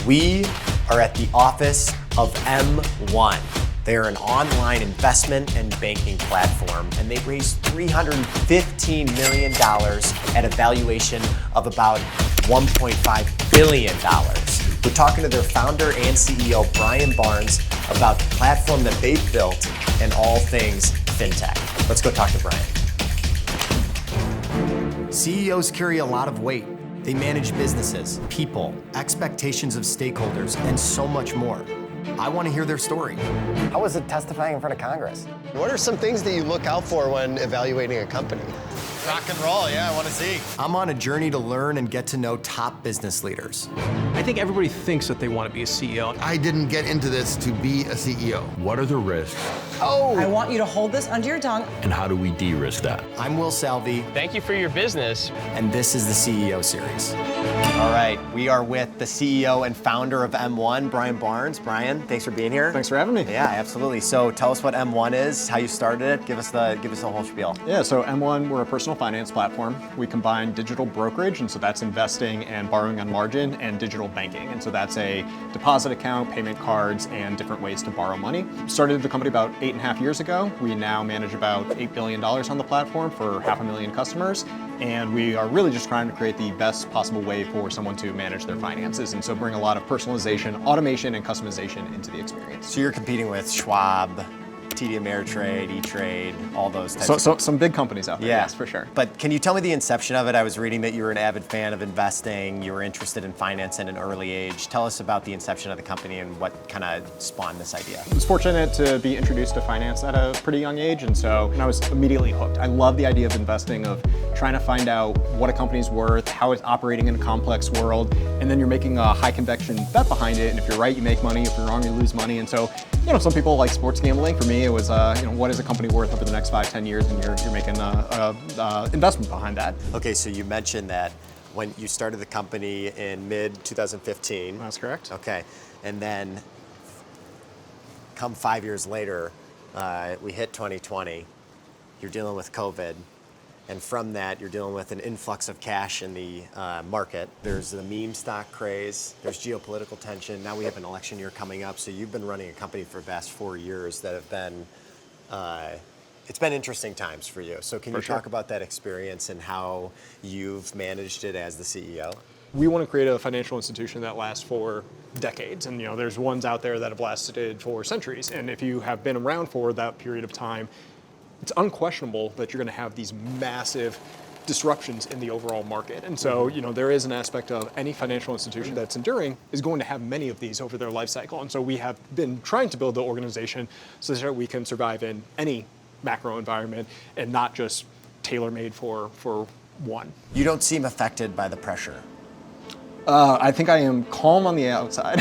We are at the office of M1. They're an online investment and banking platform, and they raised $315 million at a valuation of about $1.5 billion. We're talking to their founder and CEO, Brian Barnes, about the platform that they've built and all things fintech. Let's go talk to Brian. CEOs carry a lot of weight. They manage businesses, people, expectations of stakeholders, and so much more. I want to hear their story. How was it testifying in front of Congress? What are some things that you look out for when evaluating a company? Rock and roll, yeah, I want to see. I'm on a journey to learn and get to know top business leaders. I think everybody thinks that they want to be a CEO. I didn't get into this to be a CEO. What are the risks? I want you to hold this under your tongue. And how do we de-risk that? I'm Will Salvi, Thank you for your business. and this is the CEO series. All right, we are with the CEO and founder of M1, Brian Barnes. Brian, thanks for being here. Thanks for having me. Yeah, absolutely. So tell us what M1 is, how you started it. Give us the whole spiel. Yeah, so M1, we're a personal finance platform. We combine digital brokerage, and so that's investing and borrowing on margin, and digital banking. And so that's a deposit account, payment cards, and different ways to borrow money. Started the company about 8.5 years ago. We now manage about $8 billion on the platform for 500,000 customers. And we are really just trying to create the best possible way for someone to manage their finances. And so bring a lot of personalization, automation, and customization into the experience. So you're competing with Schwab, TD Ameritrade, E-Trade, all those types So some big companies out there, yes, for sure. But can you tell me the inception of it? I was reading that you were an avid fan of investing, you were interested in finance at an early age. Tell us about the inception of the company and what kind of spawned this idea. I was fortunate to be introduced to finance at a pretty young age, and so I was immediately hooked. I love the idea of investing, of trying to find out what a company's worth, how it's operating in a complex world, and then you're making a high conviction bet behind it, and if you're right, you make money, if you're wrong, you lose money. And so, some people like sports gambling. For me, it was, what is a company worth over the next 5-10 years, and you're making investment behind that. Okay, so you mentioned that when you started the company in mid-2015. That's correct. Okay, and then come 5 years later, we hit 2020, you're dealing with COVID, and from that, you're dealing with an influx of cash in the market. There's the meme stock craze, there's geopolitical tension, now we have an election year coming up, so you've been running a company for the past 4 years that have been, it's been interesting times for you. So can you talk about that experience and how you've managed it as the CEO? We want to create a financial institution that lasts for decades. And there's ones out there that have lasted for centuries. And if you have been around for that period of time, it's unquestionable that you're going to have these massive disruptions in the overall market. And so, there is an aspect of any financial institution that's enduring is going to have many of these over their life cycle. And so we have been trying to build the organization so that we can survive in any macro environment and not just tailor-made for one. You don't seem affected by the pressure. I think I am calm on the outside.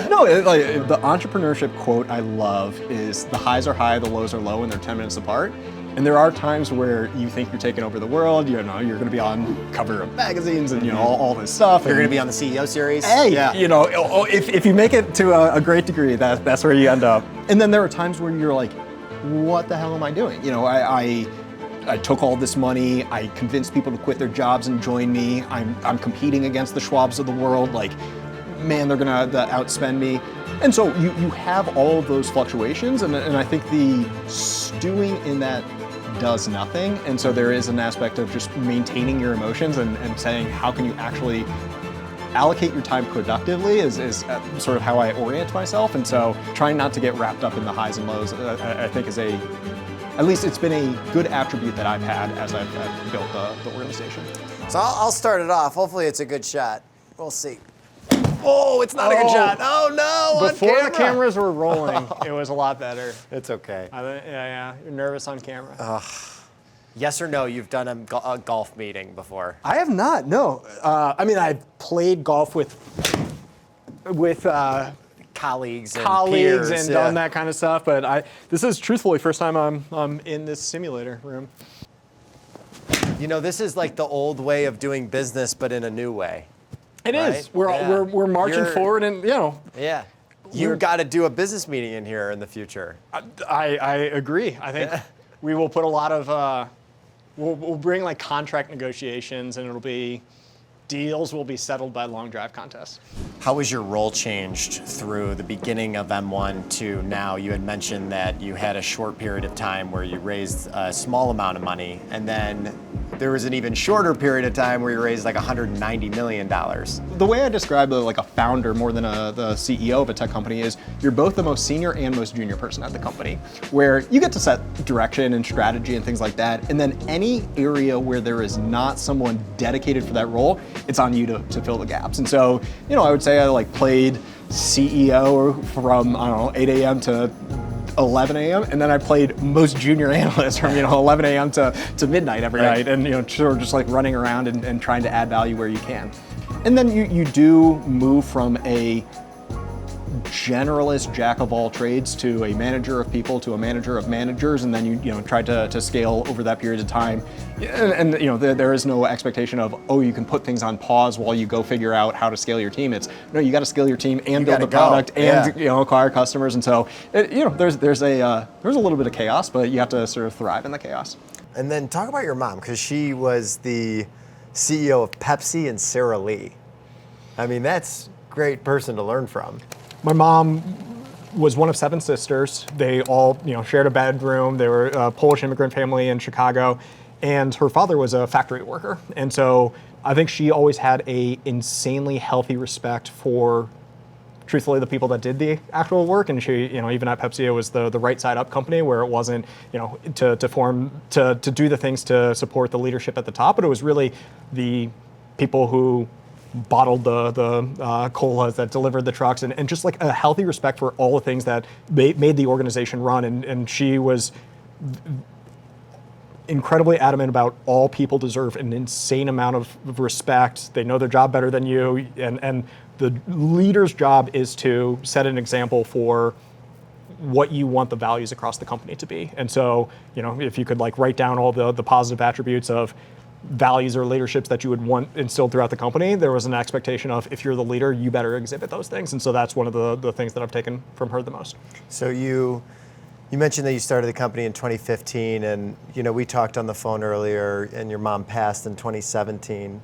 No, the entrepreneurship quote I love is the highs are high, the lows are low, and they're 10 minutes apart. And there are times where you think you're taking over the world, you're going to be on cover of magazines and all this stuff. You're going to be on the CEO series? Hey, if you make it to a great degree, that's where you end up. And then there are times where you're like, what the hell am I doing? I took all this money, I convinced people to quit their jobs and join me. I'm competing against the Schwabs of the world. Like, man, they're gonna outspend me. And so you have all of those fluctuations, and I think the stewing in that does nothing. And so there is an aspect of just maintaining your emotions and saying, how can you actually allocate your time productively is sort of how I orient myself. And so trying not to get wrapped up in the highs and lows, I think is at least it's been a good attribute that I've had as I've built the organization. So I'll start it off. Hopefully it's a good shot. We'll see. Oh, it's not a good shot. Oh no, Before the cameras were rolling, it was a lot better. It's okay. Yeah, you're nervous on camera. Yes or no, you've done a golf meeting before? I have not, no. I've played golf with colleagues and colleagues peers, and done that kind of stuff, but this is truthfully first time I'm in this simulator room. This is like the old way of doing business, but in a new way. It is. We're marching forward, and Yeah. You got to do a business meeting in here in the future. I agree. I think we will put a lot of we'll bring like contract negotiations, and it'll be deals will be settled by long drive contests. How was your role changed through the beginning of M1 to now? You had mentioned that you had a short period of time where you raised a small amount of money, and then there was an even shorter period of time where you raised like $190 million. The way I describe like a founder more than the CEO of a tech company is you're both the most senior and most junior person at the company, where you get to set direction and strategy and things like that. And then any area where there is not someone dedicated for that role, it's on you to fill the gaps. And so, I would say I like played CEO from, 8 a.m. to 11 a.m. and then I played most junior analyst from 11 a.m. to midnight every night, and sort of just like running around and trying to add value where you can. And then you do move from a generalist jack of all trades to a manager of people to a manager of managers, and then you try to scale over that period of time. And there is no expectation of, you can put things on pause while you go figure out how to scale your team. It's no, you got to scale your team and build the product and acquire customers. And so there's a little bit of chaos, but you have to sort of thrive in the chaos. And then talk about your mom, because she was the CEO of Pepsi and Sara Lee. I mean, that's a great person to learn from. My mom was one of 7 sisters. They all, shared a bedroom. They were a Polish immigrant family in Chicago, and her father was a factory worker. And so I think she always had a insanely healthy respect for, truthfully, the people that did the actual work. And she, even at Pepsi, it was the right side up company where it wasn't, to do the things to support the leadership at the top, but it was really the people who bottled the colas, that delivered the trucks, and just like a healthy respect for all the things that made the organization run. And she was incredibly adamant about all people deserve an insane amount of respect. They know their job better than you, and the leader's job is to set an example for what you want the values across the company to be. And so, if you could like write down all the positive attributes of values or leaderships that you would want instilled throughout the company, there was an expectation of, if you're the leader, you better exhibit those things. And so that's one of the things that I've taken from her the most. So you mentioned that you started the company in 2015, and we talked on the phone earlier, and your mom passed in 2017.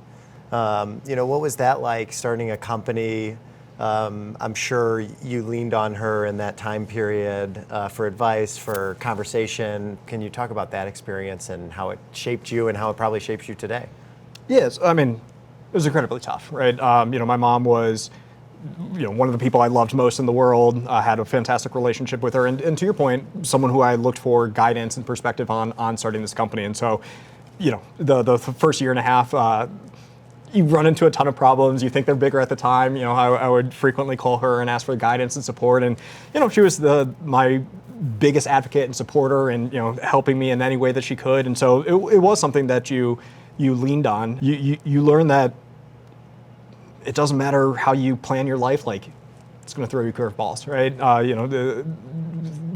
What was that like, starting a company? I'm sure you leaned on her in that time period for advice, for conversation. Can you talk about that experience and how it shaped you and how it probably shapes you today? Yes, I mean, it was incredibly tough, right? My mom was, one of the people I loved most in the world. I had a fantastic relationship with her, and to your point, someone who I looked for guidance and perspective on starting this company. And so, the first year and a half, you run into a ton of problems. You think they're bigger at the time. I would frequently call her and ask for guidance and support. And, she was my biggest advocate and supporter, and, helping me in any way that she could. And so it was something that you leaned on. You learn that it doesn't matter how you plan your life, like, it's going to throw you curveballs, right?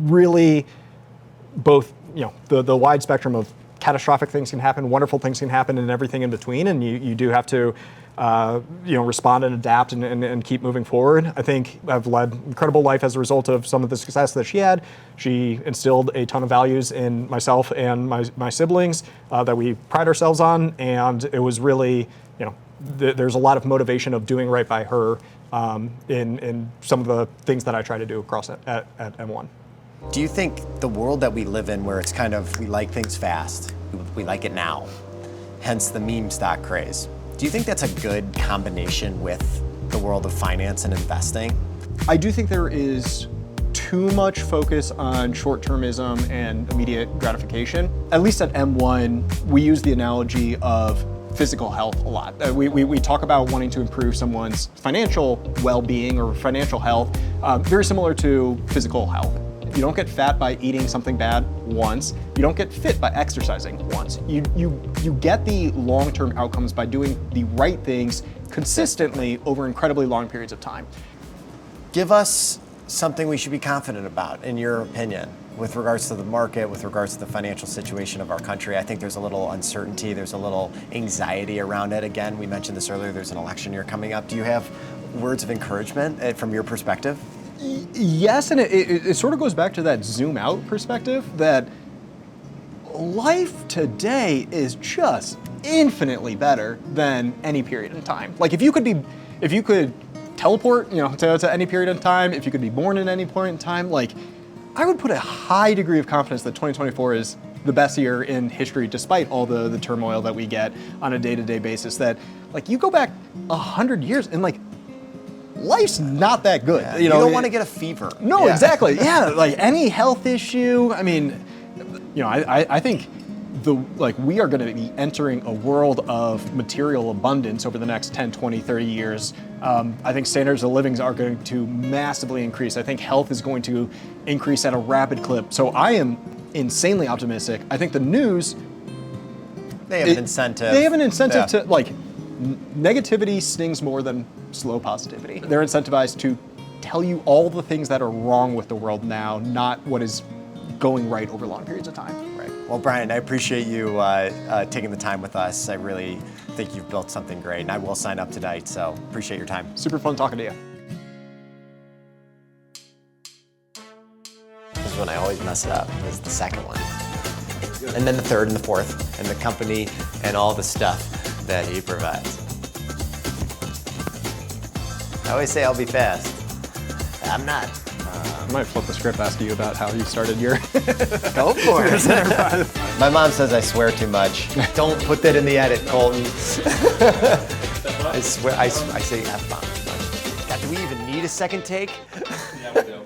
Really both, the wide spectrum of catastrophic things can happen, wonderful things can happen, and everything in between, and you do have to respond and adapt and keep moving forward. I think I've led an incredible life as a result of some of the success that she had. She instilled a ton of values in myself and my siblings that we pride ourselves on, and it was really, there's a lot of motivation of doing right by her in some of the things that I try to do across at M1. Do you think the world that we live in, where it's kind of, we like things fast, we like it now, hence the meme stock craze, do you think that's a good combination with the world of finance and investing? I do think there is too much focus on short-termism and immediate gratification. At least at M1, we use the analogy of physical health a lot. We talk about wanting to improve someone's financial well-being or financial health, very similar to physical health. You don't get fat by eating something bad once. You don't get fit by exercising once. You get the long-term outcomes by doing the right things consistently over incredibly long periods of time. Give us something we should be confident about, in your opinion, with regards to the market, with regards to the financial situation of our country. I think there's a little uncertainty, there's a little anxiety around it. Again, we mentioned this earlier, there's an election year coming up. Do you have words of encouragement from your perspective? Yes, and it sort of goes back to that zoom out perspective that life today is just infinitely better than any period in time. Like if you could teleport, to any period in time, if you could be born at any point in time, like I would put a high degree of confidence that 2024 is the best year in history, despite all the turmoil that we get on a day-to-day basis. That like you go back 100 years and like life's not that good. You don't want to get a fever. No, exactly. Yeah, like any health issue. I mean, I think we are going to be entering a world of material abundance over the next 10, 20, 30 years. I think standards of living are going to massively increase. I think health is going to increase at a rapid clip. So I am insanely optimistic. I think the news, They have an incentive. They have an incentive to negativity stings more than slow positivity. They're incentivized to tell you all the things that are wrong with the world now, not what is going right over long periods of time. Right. Well, Brian, I appreciate you taking the time with us. I really think you've built something great, and I will sign up tonight, so appreciate your time. Super fun talking to you. This is when I always mess it up. This is the second one. And then the third and the fourth, and the company and all the stuff that he provides. I always say I'll be fast. I'm not. I might flip the script, ask you about how you started your... Go for it. My mom says I swear too much. Don't put that in the edit, Colton. I swear, I say F-bomb too much. God, do we even need a second take? Yeah, we do.